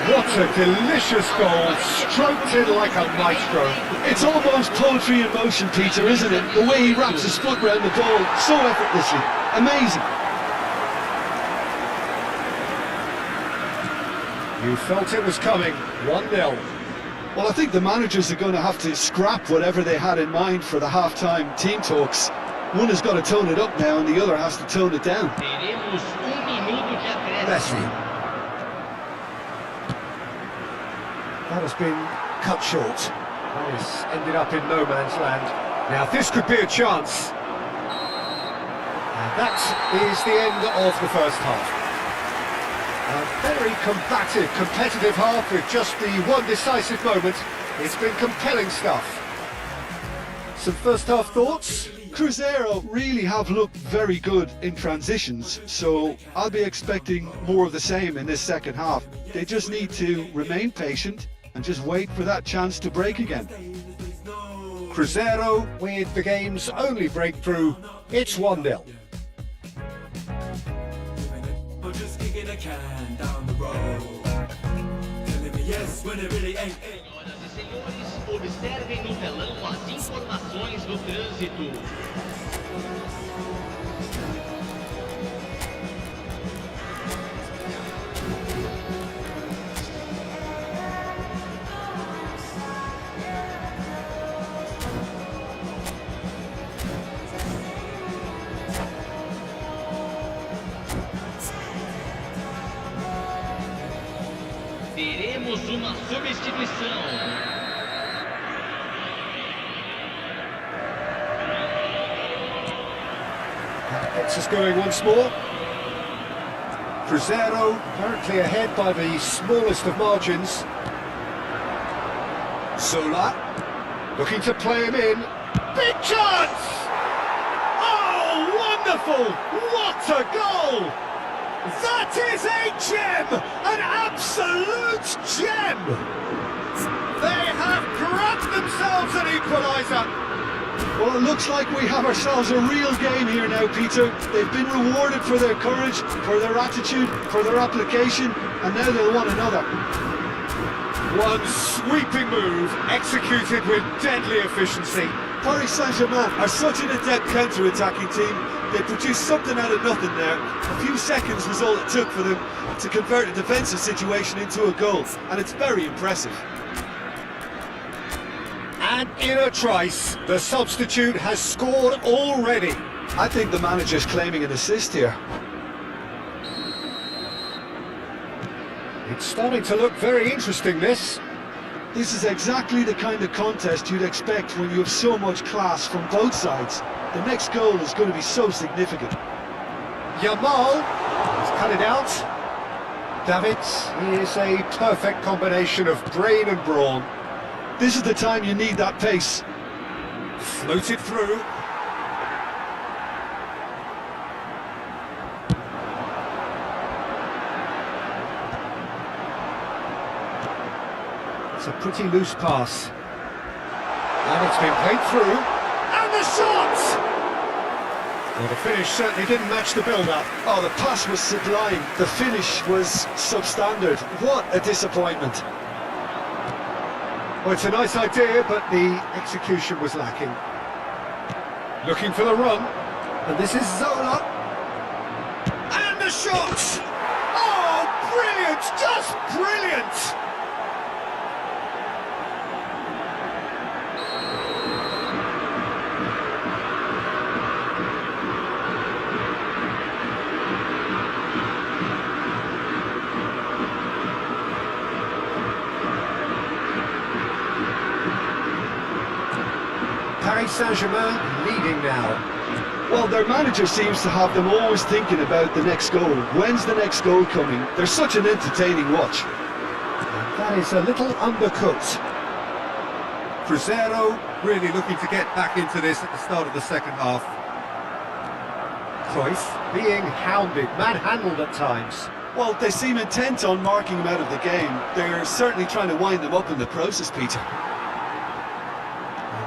What a delicious goal, stroked in like a maestro. It's almost poetry in motion, Peter, isn't it? The way he wraps his foot round the ball so effortlessly. Amazing. You felt it was coming, 1-0. Well, I think the managers are going to have to scrap whatever they had in mind for the half-time team talks. One has got to tone it up now and the other has to tone it down. Messi. That has been cut short. This ended up in no man's land. Now this could be a chance. And that is the end of the first half. A very combative, competitive half with just the one decisive moment. It's been compelling stuff. Some first half thoughts? Cruzeiro really have looked very good in transitions, so I'll be expecting more of the same in this second half. They just need to remain patient and just wait for that chance to break again. Cruzeiro with the game's only breakthrough. It's 1-0. Just kicking a can down the road. Telling me yes when it really ain't. Senhoras e senhores, observem no telão as informações do trânsito. Teremos uma substituição. That gets us going once more. Cruzeiro currently ahead by the smallest of margins. Zola looking to play him in. Big chance! Oh, wonderful! What a goal! That is a gem! An absolute gem! They have grabbed themselves an equaliser! Well, it looks like we have ourselves a real game here now, Peter. They've been rewarded for their courage, for their attitude, for their application, and now they'll want another. One sweeping move, executed with deadly efficiency. Paris Saint-Germain are such an adept counter-attacking team. They produced something out of nothing there. A few seconds was all it took for them to convert a defensive situation into a goal, and it's very impressive. And in a trice, the substitute has scored already. I think the manager's claiming an assist here. It's starting to look very interesting, this. This is exactly the kind of contest you'd expect when you have so much class from both sides. The next goal is going to be so significant. Yamal has cut it out. David is a perfect combination of brain and brawn. This is the time you need that pace. Floated through. It's a pretty loose pass. And it's been played through. And the shot! Well, the finish certainly didn't match the build-up. Oh, the pass was sublime. The finish was substandard. What a disappointment. Well, it's a nice idea, but the execution was lacking. Looking for the run. And this is Zola. And the shot! Oh, brilliant! Just brilliant! Paris Saint-Germain leading now. Well, their manager seems to have them always thinking about the next goal. When's the next goal coming? They're such an entertaining watch. And that is a little undercooked. Cruzeiro really looking to get back into this at the start of the second half. Cruyff being hounded, manhandled at times. Well, they seem intent on marking him out of the game. They're certainly trying to wind them up in the process, Peter.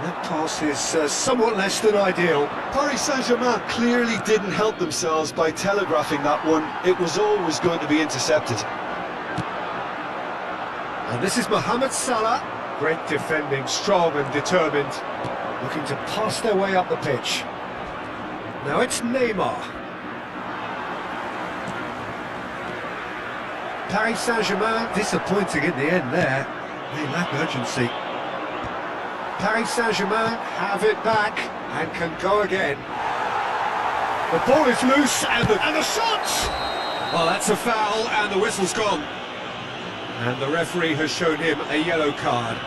And that pass is somewhat less than ideal. Paris Saint-Germain clearly didn't help themselves by telegraphing that one. It was always going to be intercepted. And this is Mohamed Salah. Great defending, strong and determined. Looking to pass their way up the pitch. Now it's Neymar. Paris Saint-Germain disappointing in the end there. They lack urgency. Paris Saint-Germain have it back and can go again. The ball is loose and the shot! Well, that's a foul and the whistle's gone. And the referee has shown him a yellow card.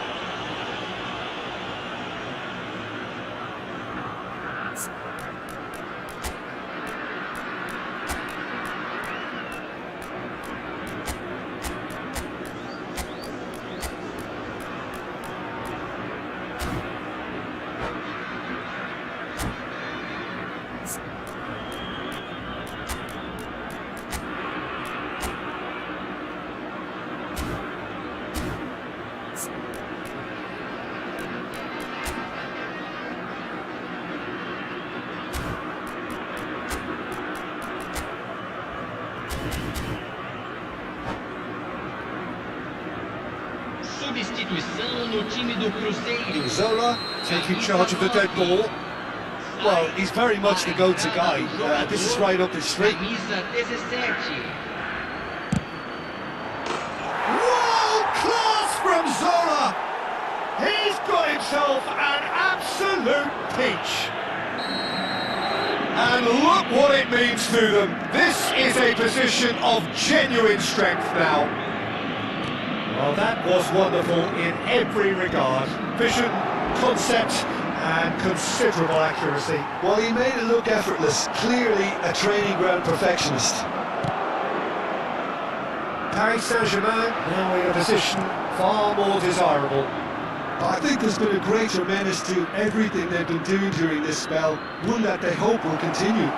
Substituição no time do Cruzeiro. Zola taking charge of the dead ball. Well, he's very much the go-to guy. This is right up his street. Camisa 17. World class from Zola! He's got himself an absolute peach. And look what it means to them. This is a position of genuine strength now. Well, that was wonderful in every regard. Vision, concept, and considerable accuracy. Well, he made it look effortless. Clearly a training ground perfectionist. Paris Saint-Germain now in a position far more desirable. I think there's been a great tremendous to everything they've been doing during this spell, one that they hope will continue.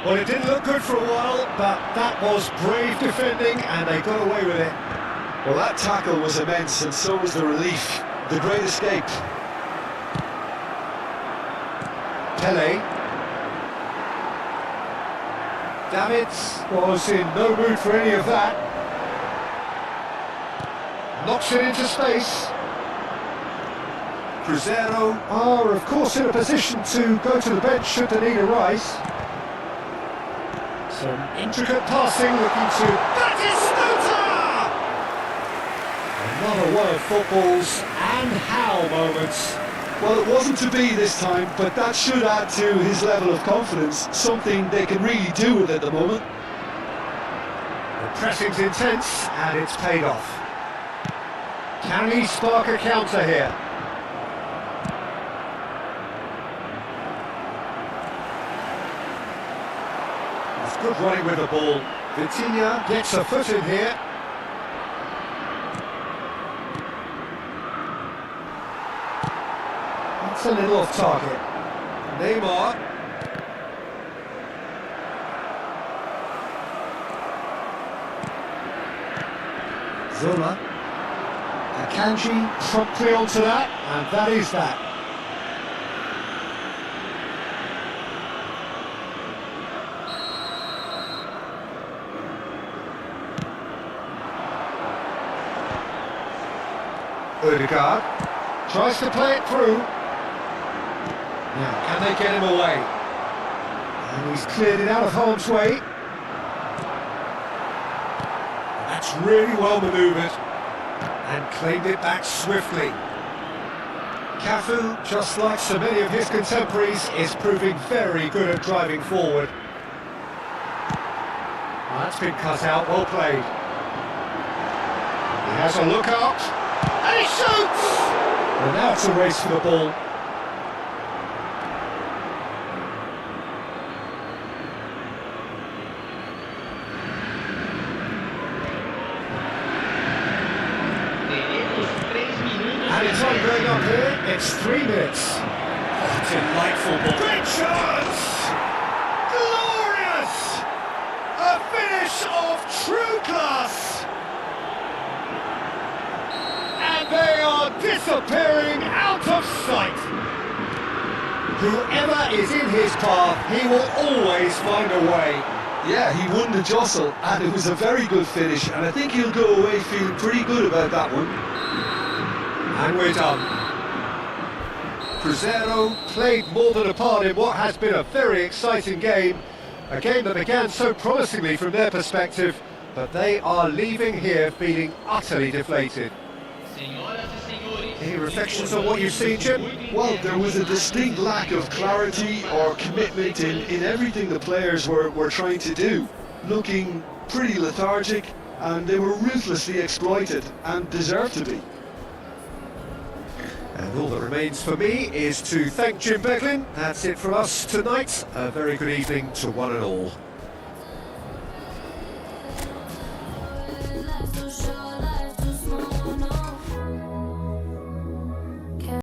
Well, it didn't look good for a while, but that was brave defending and they got away with it. Well, that tackle was immense, and so was the relief. The great escape. Pele. Davids was in no mood for any of that. Knocks it into space. Cruzeiro are, of course, in a position to go to the bench should they need a rise. Some intricate passing, looking to... Batistuta! Another one of football's and how moments. Well, it wasn't to be this time, but that should add to his level of confidence, something they can really do with at the moment. The pressing's intense, and it's paid off. Can he spark a counter here? That's good running with the ball. Vitinha gets a foot in here. That's a little off target. Neymar. Zola. Akanji promptly onto that, and that is that. Ødegaard tries to play it through. Now, can they get him away? And he's cleared it out of harm's way. That's really well manoeuvred. And claimed it back swiftly. Cafu, just like so many of his contemporaries, is proving very good at driving forward. Well, that's been cut out, well played. He has a look out, and he shoots! And now it's a race for the ball. And it's on going up here, it's 3 minutes. Oh, delightful ball. Great chance! Glorious! A finish of true class! And they are disappearing out of sight. Whoever is in his path, he will always find a way. Yeah, he won the jostle, and it was a very good finish, and I think he'll go away feeling pretty good about that one. And we're done. Cruzeiro played more than a part in what has been a very exciting game. A game that began so promisingly from their perspective, but they are leaving here feeling utterly deflated. Senhoras e senhores, Any reflections on what you've seen, Jim? Well, there was a distinct lack of clarity or commitment in everything the players were trying to do. Looking pretty lethargic, and they were ruthlessly exploited, and deserved to be. And all that remains for me is to thank Jim Beglin. That's it from us tonight. A very good evening to one and all.